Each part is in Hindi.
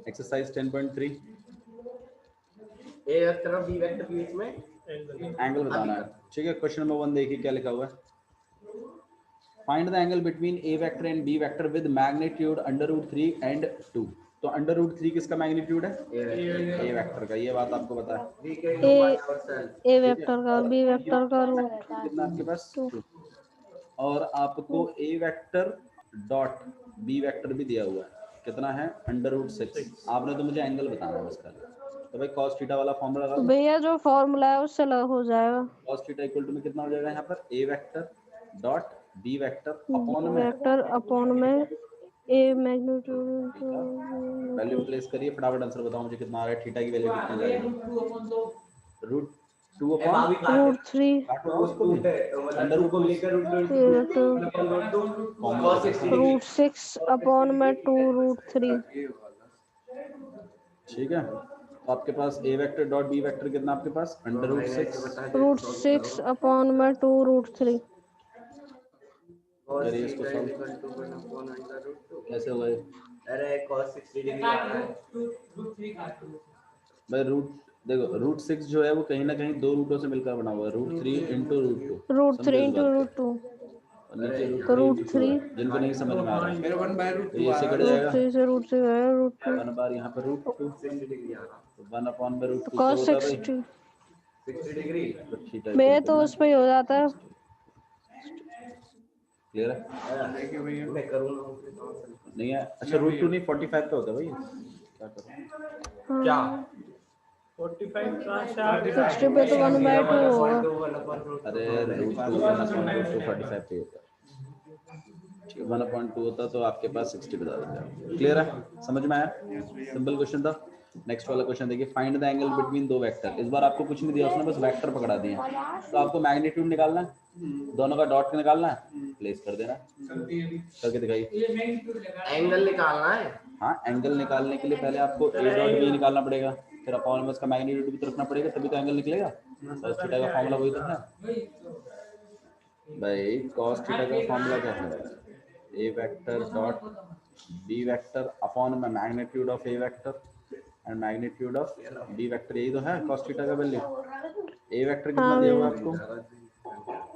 एक्सरसाइज 10.3 ए वेक्टर और बी वेक्टर के बीच में एंगल बताना है। ठीक है, क्वेश्चन नंबर 1 देखिए क्या लिखा हुआ है। Find the angle between A vector and B vector with magnitude √3 and 2। तो √3 किसका मैग्नीट्यूड है? ए वेक्टर का। ये बात आपको पता है। ए वेक्टर का और बी वेक्टर का रूट कितना आपके पास? 2। 2। और आपको A vector dot B vector भी दिया हुआ है, कितना है? √6। आपने तो मुझे एंगल बताना है बस। तो भाई cos थीटा वाला फॉर्मूला लगा लो। भैया जो फॉर्मूला है उससे लग हो जाएगा। cos थीटा इक्वल टू में कितना हो जाएगा यहाँ पर? A vector dot B vector upon में वेक्टर अपॉन में ए मैग्नीट्यूड। वैल्यू प्लेस करिए, फटाफट आंसर बताओ मुझे कितना आ रहा है। थीटा की वैल्यू कितनी आ रही है? √2 अपॉन √3 काटो उसको भी, अंडर रूट को लेकर √6 अपॉन में 2√3। ठीक है, तो आपके पास ए वेक्टर डॉट बी वेक्टर कितना आपके पास? √6 अपॉन में 2√3। करिए इसको सॉल्व। कैसे होगा ये? अरे cos 60 डिग्री आ रहा है भाई रूट देखो, √6 जो है वो कहीं ना कहीं दो रूटों से मिलकर बना हुआ है, √3 × √2। और नीचे √3 जिनको नहीं समझ में आ रहा है तो ये से कट जाएगा। √3 से √2 1 बार यहाँ पर √2 60 डिग्री आ रहा तो 1 अपॉन में √2 cos होता है 60 60 डिग्री तो थीटा में तो उस पे ही हो जाता है। क्लियर है? मैं करूंगा नहीं है? अच्छा √2 नहीं 45 पे होता है भाई। क्या करूं? क्या 45 60 पे तो 1/2 होगा। अरे √2 1/2 45 पे होता है। 1/2 होता तो आपके पास 60 बता देता। क्लियर है? समझ में आया? सिंपल क्वेश्चन था। नेक्स्ट वाला क्वेश्चन देखिए, फाइंड द एंगल बिटवीन दो वेक्टर। इस बार आपको कुछ नहीं दिया उसने, बस वेक्टर पकड़ा दिया। तो आपको मैग्नीट्यूड निकालना है, दोनों का डॉट निकालना है, प्लेस कर देना। करके दिखाइए। एंगल निकालना है। हाँ, एंगल निकालने के लिए पहले आपको ए डॉट बी निकालना पड़ेगा, फिर अपॉन में उसका मैग्नीट्यूड भी तो रखना पड़ेगा, तभी तो एंगल निकलेगा। cos थीटा का फॉर्मूला वही तो है भाई। cos थीटा का फॉर्मूला क्या है? A vector dot B vector upon में magnitude of A vector and magnitude of B vector. यही तो है cos थीटा का वैल्यू। ए वेक्टर कितना दिया हुआ है आपको?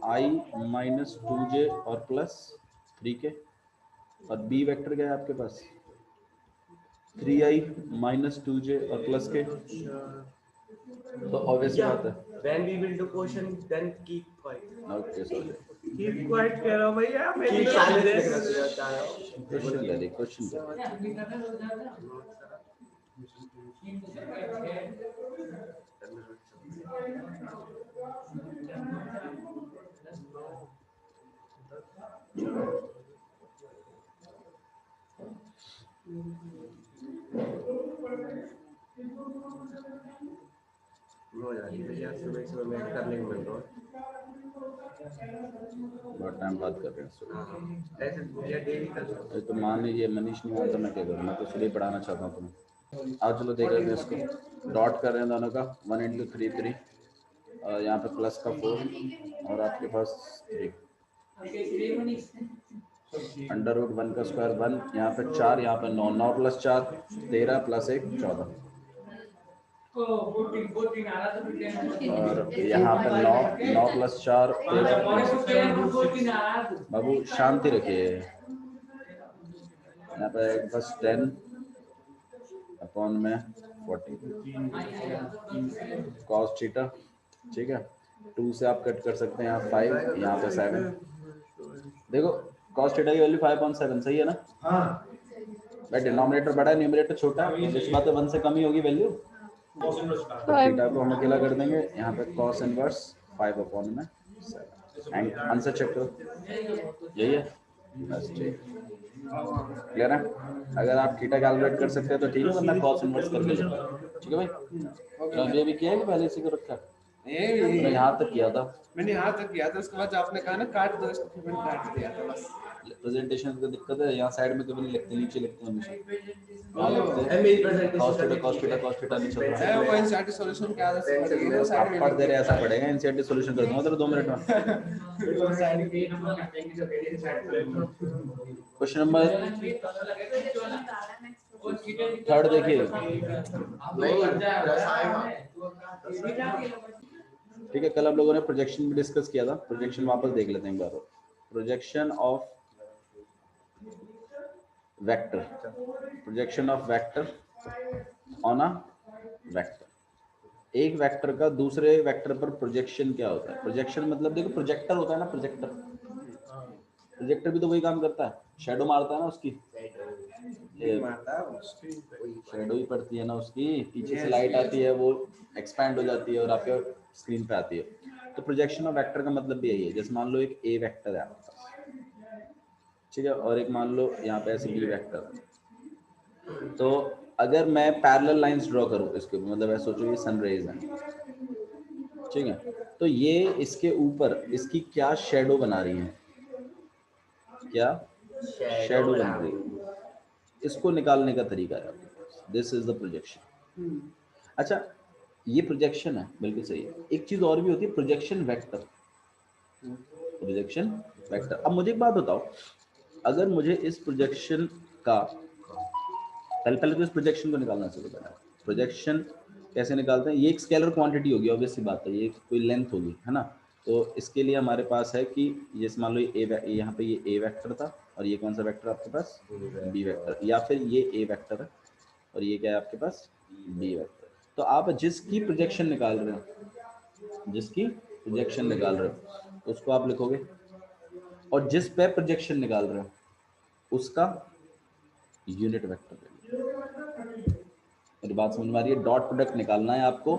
i - 2j और +3k। और बी वेक्टर क्या है आपके पास? 3i - 2j और +k। तो ऑब्वियस बात है। When we will do question, then keep quiet. Okay sorry, keep quiet कह रहा हूं भैया मैं Keep silence लिख रहा क्वेश्चन करिए, क्वेश्चन हो जाएगी भैया, सुबह मैं करने को मिल रहा हूँ। बहुत टाइम बात कर रहे हैं। ऐसे भैया डेली कर रहा हूँ। तो मान लीजिए मनीष नहीं आता, मैं क्या करूँ? मैं तो इसलिए पढ़ाना चाहता हूँ तुम्हें। आज चलो देख लेते हैं इसको। डॉट कर रहे हैं दोनों का 1 × 3 3 और यहाँ पे प्लस का 4 और आपके पास 3 √1 का स्क्वायर 1, यहाँ पे 4, यहाँ पे 9, 9 + 4 13 + 1 14 और यहाँ पे 9 9 + 4 13। बाबू शांति रखिए। यहाँ पे बस 10 अपॉन में 40 cos थीटा। ठीक है, 2 से आप कट कर सकते हैं यहाँ 5, यहाँ पे 7। देखो cos थीटा की वैल्यू 5/7 सही है ना? भाई डिनोमिनेटर बड़ा है, न्यूमरेटर छोटा है, जिस बात है 1 से कम ही होगी वैल्यू। तो थीटा को हम अकेला कर देंगे, यहाँ पे cos inverse 5/7। And answer check करो, यही है बस। ठीक, क्लियर है? अगर आप थीटा कैलकुलेट कर सकते हैं तो ठीक है, वरना cos इनवर्स करके लो। ठीक है भाई? अभी अभी किया है कि पहले इसी को रखा? मैंने यहाँ तक किया था। मैंने यहाँ तक किया था, उसके बाद आपने कहा ना काट दो इसको, फिर मैंने काट दिया था बस। प्रेजेंटेशन की दिक्कत है, यहाँ साइड में कभी नहीं लिखते, नीचे लिखते हैं हमेशा। cos थीटा नीचे होता है। वो एनसीईआरटी सॉल्यूशन क्या आदत से पड़ी है साइड में पढ़ दे रहे, ऐसा पढ़ेगा। एनसीईआरटी सॉल्यूशन कर दूंगा तेरे 2 मिनट में। क्वेश्चन नंबर थर्ड देखिए, ठीक है। कल आप लोगों ने प्रोजेक्शन भी डिस्कस किया था, प्रोजेक्शन वापस देख लेते हैं एक बार। Projection of vector, projection of vector on a vector. एक वेक्टर का दूसरे वेक्टर पर प्रोजेक्शन क्या होता है? प्रोजेक्शन मतलब देखो, प्रोजेक्टर होता है ना, प्रोजेक्टर, प्रोजेक्टर भी तो वही काम करता है, शेडो मारता है ना उसकी, शेडो ही पड़ती है ना उसकी, पीछे से लाइट आती है, वो एक्सपैंड हो जाती है और आपके स्क्रीन पे आती है। तो प्रोजेक्शन ऑफ वेक्टर का मतलब भी यही है। जैसे मान लो एक ए वेक्टर है आपके पास, ठीक है, और एक मान लो यहाँ पे ऐसे बी वेक्टर। तो अगर मैं पैरेलल लाइंस ड्रॉ करूँ इसके ऊपर, मतलब ऐसा सोचो ये सन रेज है, ठीक है, तो ये इसके ऊपर इसकी क्या शेडो बना रही है, क्या शेडो बन रही है, इसको निकालने का तरीका है। This is the projection. अच्छा, ये प्रोजेक्शन है, बिल्कुल सही है। एक चीज और भी होती है, प्रोजेक्शन वेक्टर, प्रोजेक्शन वेक्टर। अब मुझे एक बात बताओ, अगर मुझे इस प्रोजेक्शन का पहले तो इस प्रोजेक्शन को निकालना चाहिए। प्रोजेक्शन कैसे निकालते हैं? ये एक स्केलर क्वांटिटी होगी, ऑब्वियस सी बात है, ये कोई लेंथ होगी, है ना। तो इसके लिए हमारे पास है कि जैसे मान लो ये यहाँ पे ये ए वेक्टर था, और ये कौन सा वेक्टर आपके पास? बी वेक्टर, या फिर ये ए वेक्टर है और ये क्या है आपके पास? B vector. तो आप जिसकी प्रोजेक्शन निकाल रहे हो, जिसकी प्रोजेक्शन निकाल रहे हो उसको आप लिखोगे, और जिस पे प्रोजेक्शन निकाल रहे हो उसका यूनिट वेक्टर। मेरी बात समझ में आ रही है? डॉट प्रोडक्ट निकालना है आपको,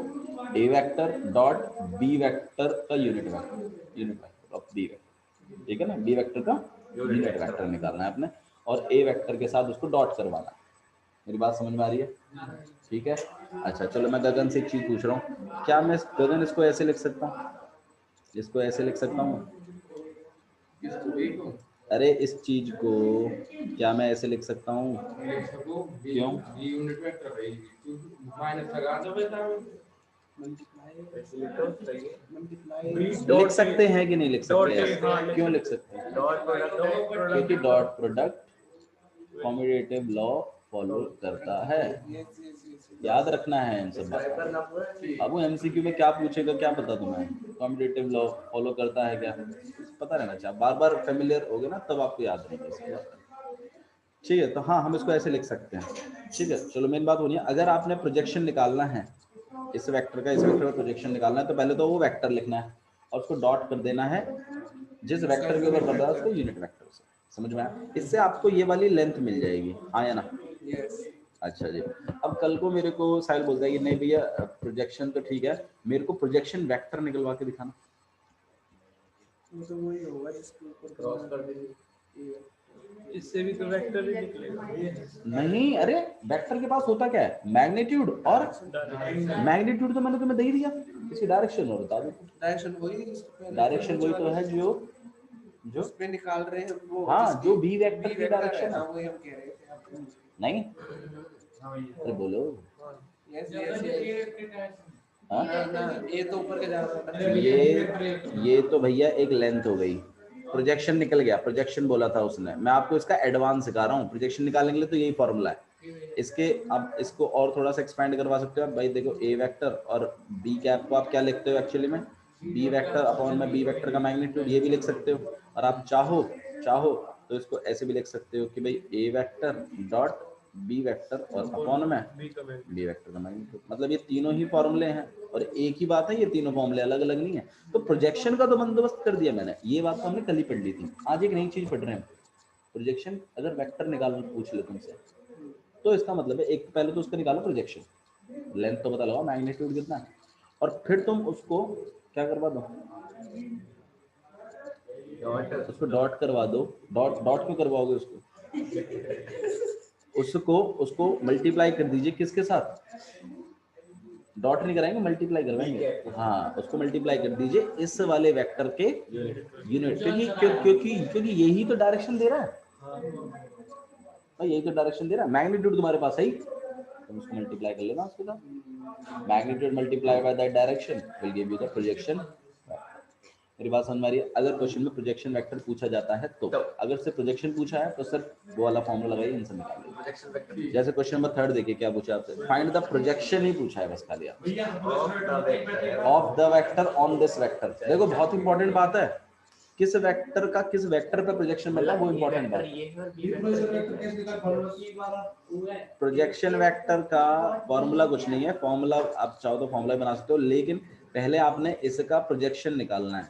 A vector dot B vector का unit vector, unit vector of B vector, ठीक है ना। बी वेक्टर का यूनिट वेक्टर निकालना है आपने, और ए वेक्टर के साथ उसको डॉट करवाना है। मेरी बात समझ में आ रही है? ठीक है। अच्छा चलो, मैं गगन से एक चीज पूछ रहा हूँ, क्या मैं गगन इसको ऐसे लिख सकता हूँ, इसको ऐसे लिख सकता हूँ? अरे इस चीज को क्या मैं ऐसे लिख सकता हूँ? क्यों? लिख सकते हैं कि नहीं लिख सकते हैं? क्यों लिख सकते हैं? क्योंकि dot product commutative law follow करता है। याद रखना है इन सब बातों। अब वो एमसीक्यू में क्या पूछेगा क्या पता तुम्हें, कॉम्यूटेटिव लॉ फॉलो करता है क्या, पता रहना चाहिए। बार बार फेमिलियर हो गए ना तब आपको याद रहेगा। ठीक है, तो हाँ हम इसको ऐसे लिख सकते हैं। ठीक है, चलो मेन बात होनी है, अगर आपने प्रोजेक्शन निकालना है इस वेक्टर का, इस वेक्टर का प्रोजेक्शन निकालना है, तो पहले तो वो वेक्टर लिखना है और उसको डॉट कर देना है जिस वेक्टर के ऊपर बन रहा है उसको यूनिट वेक्टर से। समझ में आया? इससे आपको ये वाली लेंथ मिल जाएगी, आया ना? अच्छा जी। अब कल को मेरे को साहिल बोलता है कि नहीं भैया प्रोजेक्शन तो ठीक है, मेरे को प्रोजेक्शन वेक्टर निकलवा के दिखाना। तो वही होगा जिसके ऊपर क्रॉस कर देंगे, इससे भी तो वेक्टर ही निकलेगा। नहीं, अरे वेक्टर के पास होता क्या है? मैग्नीट्यूड, और मैग्नीट्यूड तो मैंने तुम्हें दे ही दिया, इसकी डायरेक्शन और बता दो। डायरेक्शन वही है, डायरेक्शन वही तो है जो उस पे निकाल रहे हैं वो। हाँ, जो बी वेक्टर की डायरेक्शन है, वही हम कह रहे थे। नहीं? अरे बोलो। यस यस हाँ? ये तो ऊपर के जा रहा है। ये तो भैया एक लेंथ हो गई, प्रोजेक्शन निकल गया, प्रोजेक्शन बोला था उसने। मैं आपको इसका एडवांस सिखा रहा हूँ, प्रोजेक्शन निकालने के लिए तो यही फॉर्मूला है इसके। अब इसको और थोड़ा सा एक्सपेंड करवा सकते हो आप भाई। देखो ए वेक्टर और बी कैप को आप क्या लिखते हो एक्चुअली में? बी वेक्टर अपॉन में बी वेक्टर का मैग्नीट्यूड, ये भी लिख सकते हो। और आप चाहो तो इसको ऐसे भी लिख सकते हो कि भाई ए वेक्टर डॉट बी वेक्टर और अपॉन में बी वेक्टर का मैग्नीट्यूड। मतलब ये तीनों ही फॉर्मूले हैं और एक ही बात है, ये तीनों फॉर्मूले अलग अलग नहीं है। तो प्रोजेक्शन का तो बंदोबस्त कर दिया मैंने, ये बात तो हमने कल ही पढ़ ली थी। आज एक नई चीज पढ़ रहे हैं, प्रोजेक्शन। अगर वेक्टर निकालना पूछ ले तुमसे तो इसका मतलब है, एक पहले तो उसका निकालो प्रोजेक्शन, लेंथ तो पता लगाओ मैग्नीट्यूड कितना है, और फिर तुम उसको क्या करवा दो, उसको डॉट करवा दो। डॉट क्यों करवाओगे उसको मल्टीप्लाई कर दीजिए किसके साथ? डॉट नहीं कराएंगे, मल्टीप्लाई करवाएंगे। हाँ, उसको मल्टीप्लाई कर दीजिए इस वाले वेक्टर के यूनिट, क्योंकि यही तो डायरेक्शन दे रहा है, यही तो डायरेक्शन दे रहा है। मैग्नीट्यूड तुम्हारे पास है ही, तुम उसको मल्टीप्लाई कर लेना उसके साथ। Magnitude multiply by that direction will give you the projection. मेरी बात समझ में आ रही है? अगर क्वेश्चन में प्रोजेक्शन वेक्टर पूछा जाता है तो अगर सिर्फ प्रोजेक्शन पूछा है तो सिर्फ वो वाला फॉर्मूला लगाइए, आंसर निकालिए। प्रोजेक्शन वेक्टर जैसे क्वेश्चन नंबर 3 देखिए क्या पूछा आपसे, फाइंड द प्रोजेक्शन ही पूछा है बस खाली of the vector on this vector. देखो बहुत इंपॉर्टेंट बात है, किस वेक्टर का किस वेक्टर पे प्रोजेक्शन बनता है वो इंपॉर्टेंट बात है। प्रोजेक्शन वेक्टर का फॉर्मूला कुछ नहीं है, फॉर्मूला आप चाहो तो फॉर्मूला बना सकते हो, लेकिन पहले आपने इसका प्रोजेक्शन निकालना है,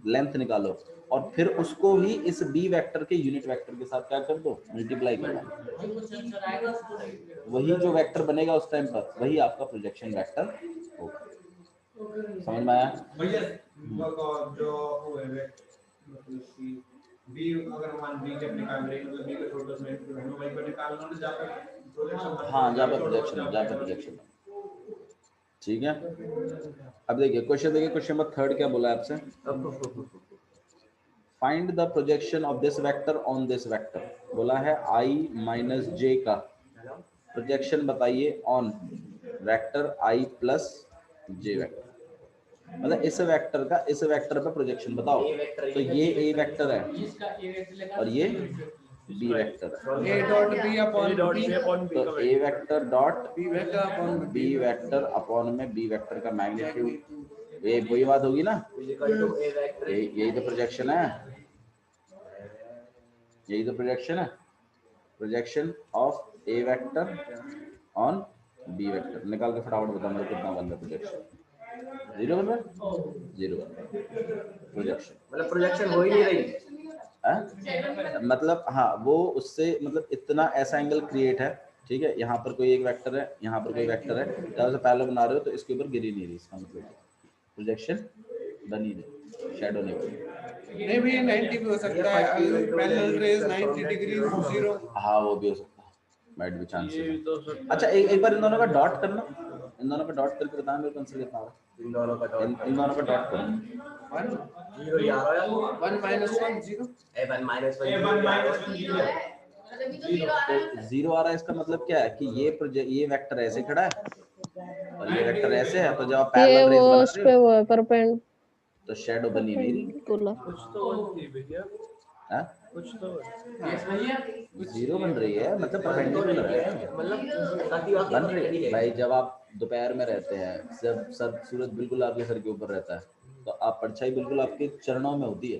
लेंथ निकालो और फिर उसको ही इस बी वेक्टर के यूनिट वेक्टर के साथ क्या कर दो, मल्टीप्लाई कर दो। वही जो वेक्टर बनेगा उस टाइम पर वही आपका प्रोजेक्शन वेक्टर होगा। समझ में आया? बी अगर मान बी जब निकाल रहे हैं तो बी का टोटल में वही पर निकालना है जहां पे प्रोजेक्शन। हाँ जहाँ पे प्रोजेक्शन ठीक है। अब देखिए क्वेश्चन, देखिए क्वेश्चन नंबर 3 क्या बोला है आपसे, find the projection of this vector on this vector. बोला है i माइनस j का प्रोजेक्शन बताइए on vector i plus j vector, मतलब इस वेक्टर का इस वेक्टर पे प्रोजेक्शन बताओ। तो ये a वेक्टर है और ये b वेक्टर है। A dot B upon B तो a vector dot B vector upon b vector upon में b वेक्टर का मैग्नीट्यूड, ये वही बात होगी ना, यही तो प्रोजेक्शन है, यही तो प्रोजेक्शन है, projection of a vector on b vector. निकाल के फटाफट बताओ मुझे कितना बन रहा है प्रोजेक्शन। 0 बन रहा है, 0 प्रोजेक्शन, मतलब प्रोजेक्शन हो ही नहीं रही मतलब हाँ वो उससे मतलब इतना ऐसा एंगल क्रिएट है, ठीक है, यहाँ पर कोई एक वेक्टर है, यहाँ पर कोई वेक्टर है, जब से पैरेलल बना रहे हो तो इसके ऊपर गिर ही नहीं रही, इसका मतलब प्रोजेक्शन बनी नहीं, शैडो नहीं बनी। नहीं भी 90 भी हो सकता है, अगर पैरेलल रेज 90 डिग्री 0। हाँ वो भी हो सकता है, माइट भी चांसेस। अच्छा एक बार इन दोनों का डॉट करना, इन दोनों का डॉट करके बताना मेरे को आंसर कितना आ रहा है। इन दोनों का डॉट, इन दोनों का डॉट करो, 1 0 आ रहा है, 1 minus 1 0 1 minus 1 0 आ रहा है। इसका मतलब क्या है कि ये वेक्टर ऐसे खड़ा है और ये वेक्टर ऐसे है, तो जब आप ये पैरेलल रेज वो बना उस रहे पे हो वो है परपेंड तो शैडो बनी नहीं रही। कुछ तो होती भैया, हाँ कुछ तो 0 बन रही है, मतलब परपेंडिकुलर है, मतलब बन रही है भाई। जब आप दोपहर में रहते हैं, जब सूरज बिल्कुल आपके सर के ऊपर रहता है तो आप परछाई बिल्कुल आपके चरणों में होती है,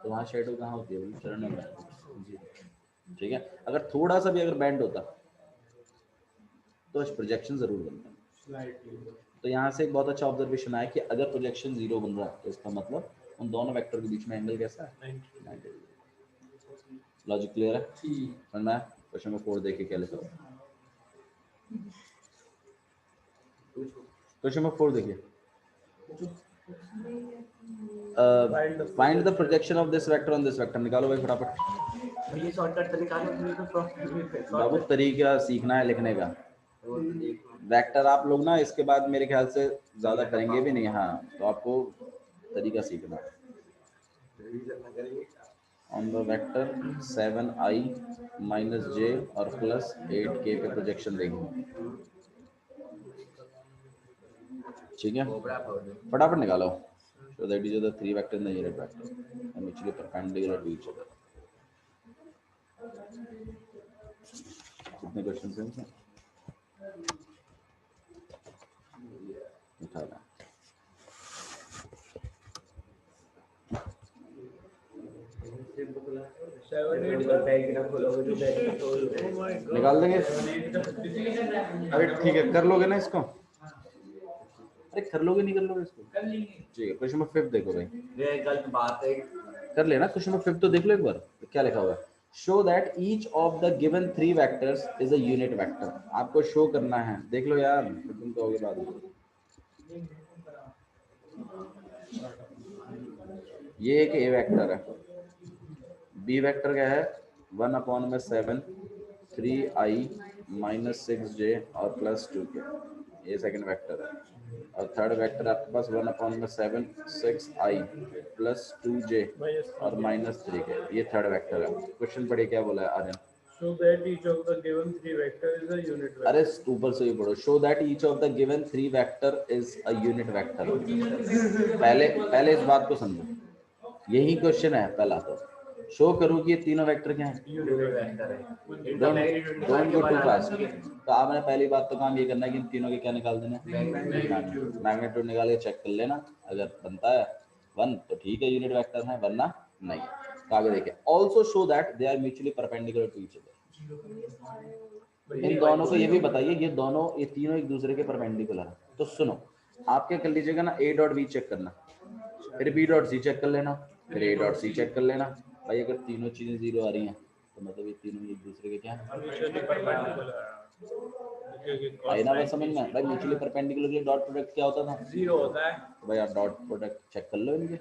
तो वहाँ शेडो कहाँ होती है, चरणों में, ठीक है। अगर थोड़ा सा भी अगर बैंड होता तो प्रोजेक्शन जरूर बनता। तो यहाँ से एक बहुत अच्छा ऑब्जर्वेशन आया कि अगर प्रोजेक्शन 0 बन रहा है तो इसका मतलब उन दोनों वेक्टर के बीच में एंगल कैसा है, 90। लॉजिक क्लियर है, समझ में आया? क्वेश्चन में 4 देखिए क्या लिखा है, क्वेश्चन नंबर 4 देखिए, find the projection of this vector on this vector. निकालो भाई फटाफट, ये शॉर्टकट तरीका है, बाबू तरीका सीखना है लिखने का। वेक्टर आप लोग ना इसके बाद मेरे ख्याल से ज्यादा करेंगे भी नहीं, हाँ तो आपको तरीका सीखना है। On the vector 7i minus j और प्लस 8k पे प्रोजेक्शन देंगे, ठीक है, फटाफट निकालो। So that is the 3 vector in the unit vector and mutually perpendicular to each other. कितने क्वेश्चन हैं इसमें? उठाना निकाल देंगे। अरे ठीक है, कर लोगे ना इसको? अरे कर लोगे, नहीं कर लोगे इसको? ठीक है, क्वेश्चन नंबर 5 देखो भाई, ये गलत बात है, कर लेना। क्वेश्चन नंबर 5 तो देख लो एक बार, क्या लिखा हुआ है, show that each of the given 3 vectors is a unit vector. आपको शो करना है, देख लो यार, तुम कहोगे बाद में। ये एक ए वेक्टर है, बी वेक्टर क्या है 1/7 3i माइनस 6j और प्लस 2k, ये सेकंड वेक्टर है। और थर्ड वेक्टर आपके पास 1/7 6i प्लस 2j और माइनस 3k, ये थर्ड वेक्टर है। क्वेश्चन पढ़िए क्या बोला है Aryan. So that each of the given three vector is a unit vector. अरे ऊपर से ही पढ़ो, show that each of the given three vector is a unit vector. पहले इस बात को समझो, यही क्वेश्चन है पहला। तो शो करो कि ये तीनों वेक्टर क्या हैं, यूनिट वेक्टर है। Don't go too fast. तो आपने पहली बात तो काम ये करना है कि इन तीनों के क्या निकाल देना, मैग्नीट्यूड निकाल के चेक कर लेना। अगर बनता है 1 तो ठीक है, यूनिट वेक्टर है, वरना नहीं है। तो आगे देखिए, also show that they are mutually perpendicular to each other. इन दोनों को ये भी बताइए, ये तीनों एक दूसरे के परपेंडिकुलर है। तो सुनो, आप क्या कर लीजिएगा ना, ए डॉट बी चेक करना, फिर बी डॉट सी चेक कर लेना, फिर ए डॉट सी चेक कर लेना। भाई अगर तीनों चीजें जीरो आ रही हैं तो मतलब ये तीनों एक दूसरे के क्या हैं, आई ना बात समझ में। भाई म्यूचुअली परपेंडिकुलर के लिए डॉट प्रोडक्ट क्या होता था, जीरो होता है। तो भाई आप डॉट प्रोडक्ट चेक कर लो, इनके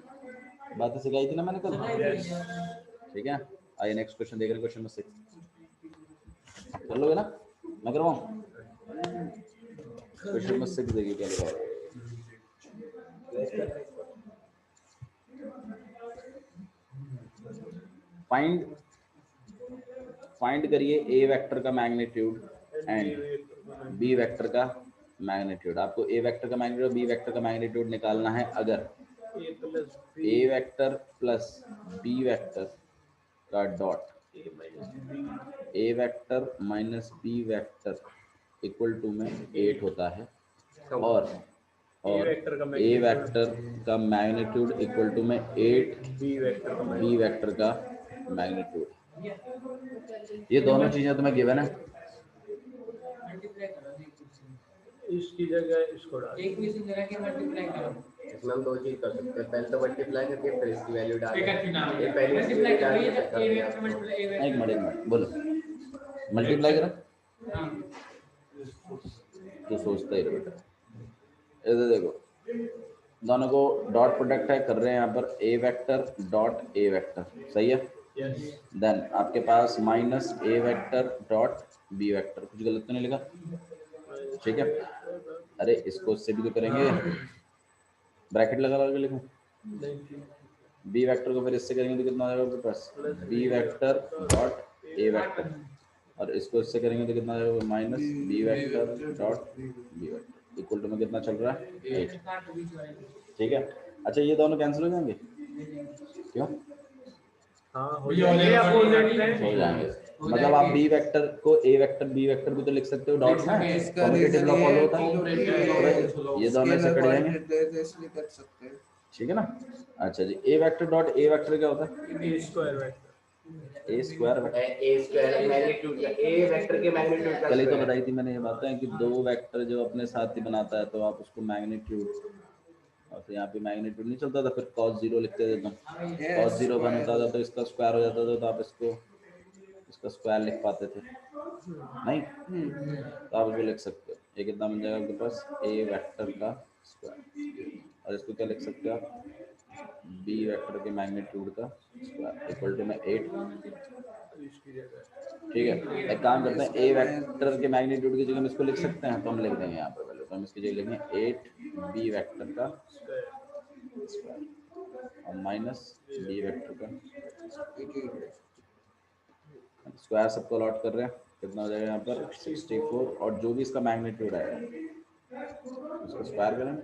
बातें सिखाई थी ना मैंने कल। ठीक है, आइए नेक्स्ट क्वेश्चन देख रहे हैं, क्वेश्चन नंबर 6 कर लोगे ना, मैं करवाऊं? क्वेश्चन नंबर 6 देखिए क्या लिखा है। फाइंड करिए ए वेक्टर का मैग्नीट्यूड एंड बी वेक्टर का मैग्नीट्यूड। आपको ए वेक्टर का मैग्नीट्यूड, बी वेक्टर का मैग्नीट्यूड निकालना है अगर A vector plus B vector का dot A vector minus B vector equal to में 8 होता है, और ए वेक्टर का मैग्नीट्यूड इक्वल टू में 8 बी वेक्टर का मैग्नीट्यूड। ये दोनों चीजें तुम्हें गिवन है। इसकी जगह इसको डाल, इसमें हम दो चीज कर सकते हैं, पहले तो मल्टीप्लाई करके फिर इसकी वैल्यू डाल दें। ये पहले मल्टीप्लाई डाल करिए, के ए वेक्टर मल्टीप्लाई ए एक मिनट बोलो, मल्टीप्लाई करो तो सोचता ही रहो बेटा। इधर देखो, दोनों को डॉट प्रोडक्ट है, कर रहे हैं यहाँ पर A vector dot A vector, सही है। देन आपके पास minus A vector dot B vector, कुछ गलत तो नहीं लिखा, ठीक है। अरे इसको इससे भी तो करेंगे, ब्रैकेट लगा के लिखूं, बी वेक्टर को फिर इससे करेंगे तो कितना आ जाएगा आपके पास, B vector dot A vector, और इसको इससे करेंगे तो कितना आ जाएगा, minus B vector dot B vector equal to में कितना चल रहा है 8, ठीक है। अच्छा ये दोनों कैंसिल हो जाएंगे, क्यों हो जाएंगे। मतलब आप बी वेक्टर को ए वेक्टर बी वेक्टर भी तो लिख सकते हो डॉट में, कम्यूटेटिव लॉ फॉलो होता है, ये दोनों से कट जाएंगे, ठीक है ना। अच्छा जी, ए वेक्टर डॉट ए वेक्टर क्या होता है, ए स्क्वायर वेक्टर, ए स्क्वायर वेक्टर, ए स्क्वायर मैग्नीट्यूड का, ए वेक्टर के मैग्नीट्यूड का कल ही तो स्क्वायर। बताई थी मैंने ये बातें कि दो वेक्टर जो अपने साथ ही बनाता है तो आप उसको मैग्नीट्यूड, और फिर यहाँ पे मैग्नीट्यूड नहीं चलता था, फिर cos 0 लिखते थे तुम, cos 0 बन होता था तो इसका स्क्वायर हो जाता था, तो आप इसका स्क्वायर लिख पाते थे नहीं, तो आप इसको लिख सकते हो। ये कितना बन जाएगा आपके पास, ए वेक्टर का स्क्वायर, और इसको क्या लिख सकते हो आप, बी वेक्टर के मैग्नीट्यूड का स्क्वायर इक्वल टू में 8, ठीक है। एक काम करते हैं, ए वेक्टर के मैग्नीट्यूड की जगह हम इसको लिख सकते हैं, तो हम लिख देंगे यहाँ पर वैल्यू, तो हम इसकी जगह लिखेंगे 8 बी वेक्टर का स्क्वायर और माइनस बी वेक्टर का स्क्वायर, सबको अलॉट कर रहे हैं, कितना हो जाएगा यहाँ पर 64, और जो भी इसका मैग्नीट्यूड आएगा उसका स्क्वायर करेंगे,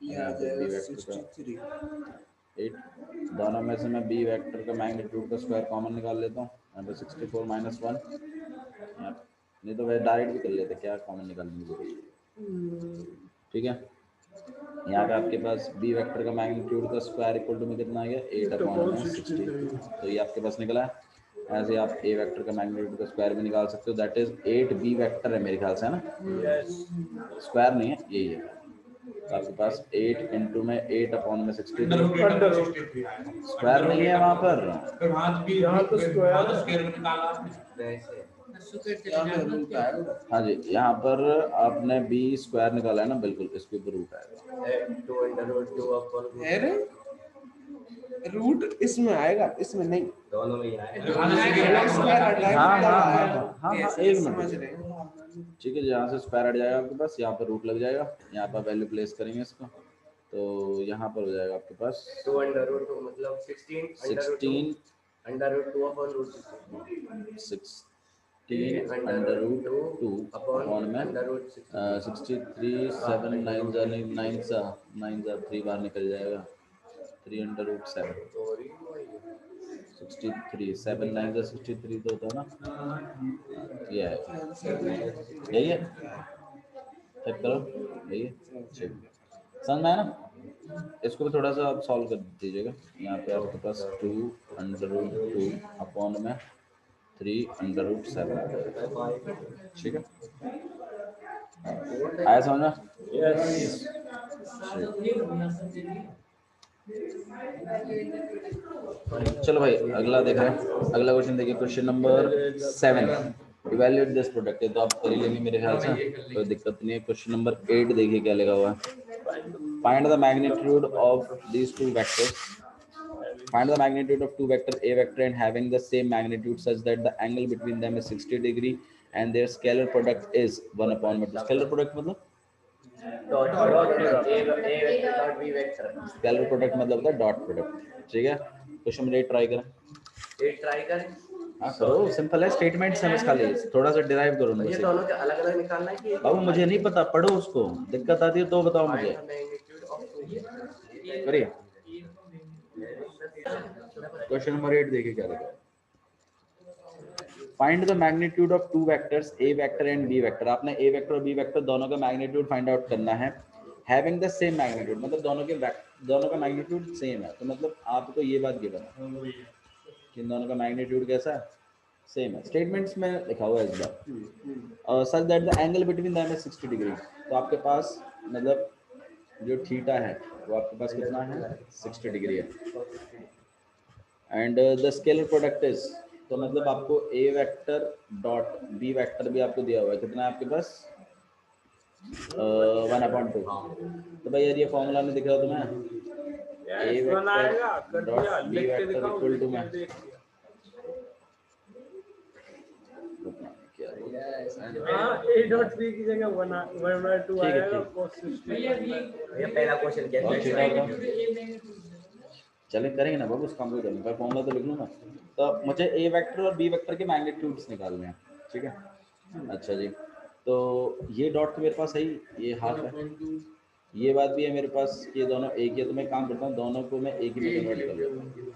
यहाँ पे बी वेक्टर का 8, दोनों में से मैं बी वेक्टर का मैग्नीट्यूड का स्क्वायर कॉमन निकाल लेता हूँ, यहाँ पे 64 माइनस 1, नहीं तो वह डायरेक्ट भी कर लेते, क्या कॉमन निकालने की जरूरत है, ठीक है। यहाँ पे आपके पास बी वेक्टर का मैग्नीट्यूड का स्क्वायर इक्वल टू में कितना आ गया 8/62, तो ये आपके पास निकला है। ऐसे आप ए वेक्टर का मैग्नीट्यूड का स्क्वायर भी निकाल सकते हो, दैट इज 8 बी वेक्टर है मेरे ख्याल से, है ना, स्क्वायर नहीं है, यही है। तो आपके पास 8 इंटू में 8/62, स्क्वायर नहीं है वहाँ पर, फिर वहाँ भी तो स्क्वायर निकाला वैसे हाँ जी, यहाँ पर आपने बी स्क्वायर निकाला है ना, बिल्कुल इसके ऊपर रूट आएगा, 2√2 रूट इसमें आएगा, इसमें नहीं, दोनों में ही आएगा। हाँ एक समझ मिनट, रहे हैं। ठीक है। यहाँ से स्क्वायर हट जाएगा आपके पास, यहाँ पर रूट लग जाएगा, यहाँ पर वैल्यू प्लेस करेंगे इसको, तो यहाँ पर हो जाएगा आपके पास 2√2 मतलब 16 16 √2/√16, 3 अंडर रूट 2 अपॉन में 63 7 9 जा 3 बार निकल जाएगा 3 अंडर रूट 7 63 7 9 जा 63 तो होता है ना ये है यही है चेक करो यही है ठीक समझ में आया ना इसको भी थोड़ा सा आप सॉल्व कर दीजिएगा यहाँ पे आपके पास 2 अंडर रूट 2 अपॉन में 3 अंडर रूट 7 ठीक है आया समझ में चलो भाई अगला देख रहे हैं अगला क्वेश्चन देखिए question number 7 evaluate this product है तो आप कर ही लेंगे मेरे ख्याल से कोई दिक्कत नहीं है क्वेश्चन नंबर 8 देखिए क्या लिखा हुआ है find the magnitude of these two vectors find the magnitude of two vector a vector and having the same magnitude such that the angle between them is 60 degree and their scalar product is 1 upon में scalar product मतलब स्केलर प्रोडक्ट मतलब होता है डॉट प्रोडक्ट ठीक है क्वेश्चन नंबर 8 ट्राई करें हाँ करो सिंपल है स्टेटमेंट समझ खाली थोड़ा सा डिराइव करो मुझे दोनों के अलग-अलग निकालना है कि बाबू मुझे नहीं पता पढ़ो उसको दिक्कत आती है तो बताओ मुझे करिए क्वेश्चन नंबर 8 देखिए क्या लिखा है find the magnitude of two vectors A vector and B vector आपने ए वेक्टर और बी वेक्टर दोनों का मैग्नीट्यूड फाइंड आउट करना है हैविंग द सेम मैग्नीट्यूड मतलब दोनों का मैग्नीट्यूड सेम है तो मतलब आपको ये बात गिवन है कि दोनों का मैग्नीट्यूड कैसा है सेम है स्टेटमेंट्स में लिखा हुआ है इस बार such that the angle between them is 60 degree तो आपके पास मतलब जो थीटा है वो आपके पास कितना है 60 डिग्री है and the scalar product is तो मतलब आपको A vector dot B vector भी आपको दिया हुआ है कितना है आपके पास 1/2 तो भाई यार ये फॉर्मूला नहीं दिख रहा तुम्हें a vector dot B vector equal to में ए डॉट बी की जगह 1/2 आएगा cos 60 ये पहला क्वेश्चन क्या है चले करेंगे ना बाबू उस काम को करेंगे पर फॉर्मूला तो लिख लूंगा तो मुझे ए वेक्टर और बी वेक्टर के मैग्नीट्यूड्स निकालने हैं ठीक है अच्छा जी तो ये डॉट तो मेरे पास है ही ये हाफ है ये बात भी है मेरे पास ये दोनों एक ही है तो मैं काम करता हूँ दोनों को मैं एक ही में कन्वर्ट कर लेता हूँ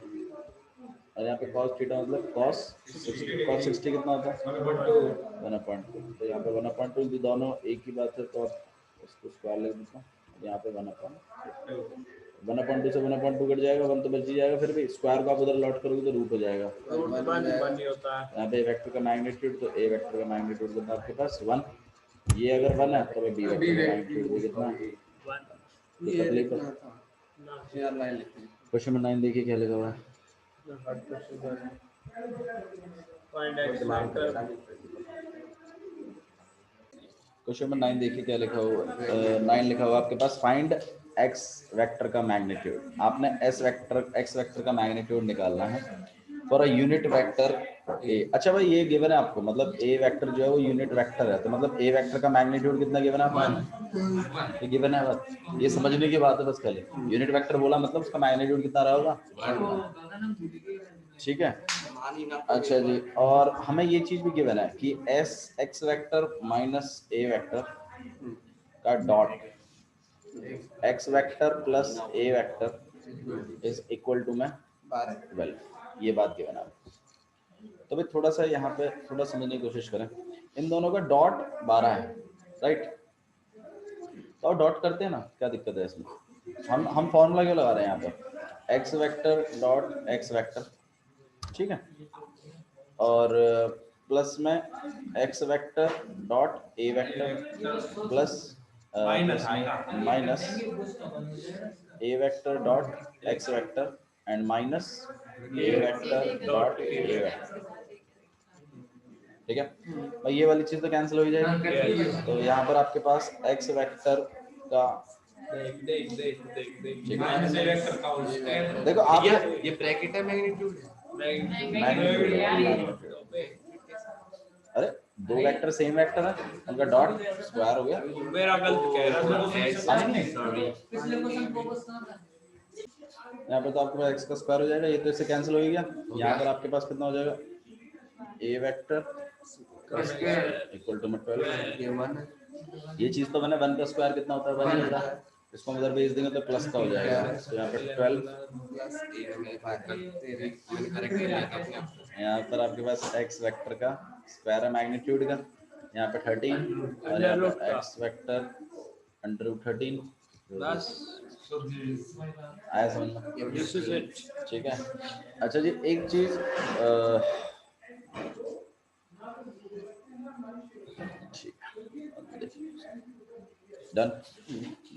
और यहाँ पे cos थीटा मतलब cos 60 कितना होता है 1/2 तो यहाँ पे 1/2 भी दोनों एक ही बात है तो उसको स्क्वायर लिख देता हूँ यहाँ पे 1/2 से 1/2 कट जाएगा 1 तो बच ही जाएगा फिर भी स्क्वायर को आप उधर लॉट करोगे तो रूट हो जाएगा यहाँ पे वेक्टर का मैग्नीट्यूड तो ए वेक्टर का मैग्नीट्यूड कितना आपके पास 1 ये अगर 1 है तो बी वेक्टर का मैग्नीट्यूड भी कितना है क्वेश्चन नंबर 9 देखिए क्या लिखा हुआ है क्वेश्चन नंबर 9 देखिए क्या लिखा हुआ 9 लिखा हुआ आपके पास फाइंड एक्स वेक्टर का मैग्नीट्यूड आपने एक्स वेक्टर का मैग्नीट्यूड निकालना है for a unit vector A अच्छा भाई ये गिवन है आपको मतलब ए वेक्टर जो है वो यूनिट वेक्टर है तो मतलब ए वेक्टर का मैग्नीट्यूड कितना गिवन है आपको ये गिवन है बस ये समझने की बात है बस खाली यूनिट वेक्टर बोला मतलब उसका मैग्नीट्यूड कितना रहा होगा ठीक है अच्छा जी और हमें ये चीज भी गिवन है कि एस X vector minus A vector का dot X vector plus A vector is equal to में 12 ये बात गिवन है तो भाई थोड़ा सा यहाँ पे थोड़ा समझने की कोशिश करें इन दोनों का डॉट 12 है राइट तो डॉट करते हैं ना क्या दिक्कत है इसमें हम फॉर्मूला क्यों लगा रहे हैं यहाँ पे x vector dot X vector ठीक है और प्लस में x vector dot A vector plus minus A vector dot X vector and minus A vector dot A vector ठीक है भाई ये वाली चीज तो कैंसिल हो जाएगी तो यहाँ पर आपके पास एक्स वेक्टर का देखो आप ये ब्रैकेट है मैग्नीट्यूड अरे दो वेक्टर सेम वेक्टर है उनका डॉट स्क्वायर हो गया मेरा गलत कह रहा था यहाँ पे तो आपके पास x का स्क्वायर हो जाएगा ये तो इससे कैंसिल हो गया यहाँ पर आपके पास कितना हो जाएगा ए वेक्टर इक्वल टू में 12। ये 1 है, ये चीज तो मैंने 1 का स्क्वायर कितना होता है 1 ही होता है, इसको हम उधर भेज देंगे तो प्लस का हो जाएगा, तो यहाँ पे 12, प्लस ये मैंने बात करते हैं, मैंने करेक्ट कर लिया था अपने आप को। यहाँ पर आपके पास x वेक्टर का स्क्वायर है मैग्नीट्यूड का, यहाँ पे 13 और यहाँ पे x वेक्टर √13 बस आया समझ में? This is it. ठीक है। अच्छा जी एक चीज ठीक है डन।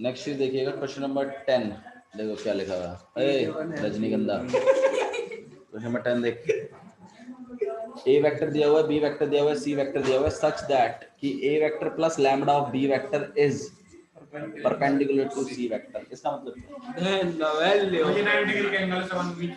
नेक्स्ट चीज देखिएगा क्वेश्चन नंबर 10, देखो क्या लिखा हुआ है, रजनीगंधा। क्वेश्चन नंबर 10 देख, ए वेक्टर दिया हुआ है, बी वेक्टर दिया हुआ है, सी वेक्टर दिया हुआ है, सच दैट कि a vector plus lambda of B vector is perpendicular to c vector. इसका मतलब Then the value मुझे 90 डिग्री के एंगल से 1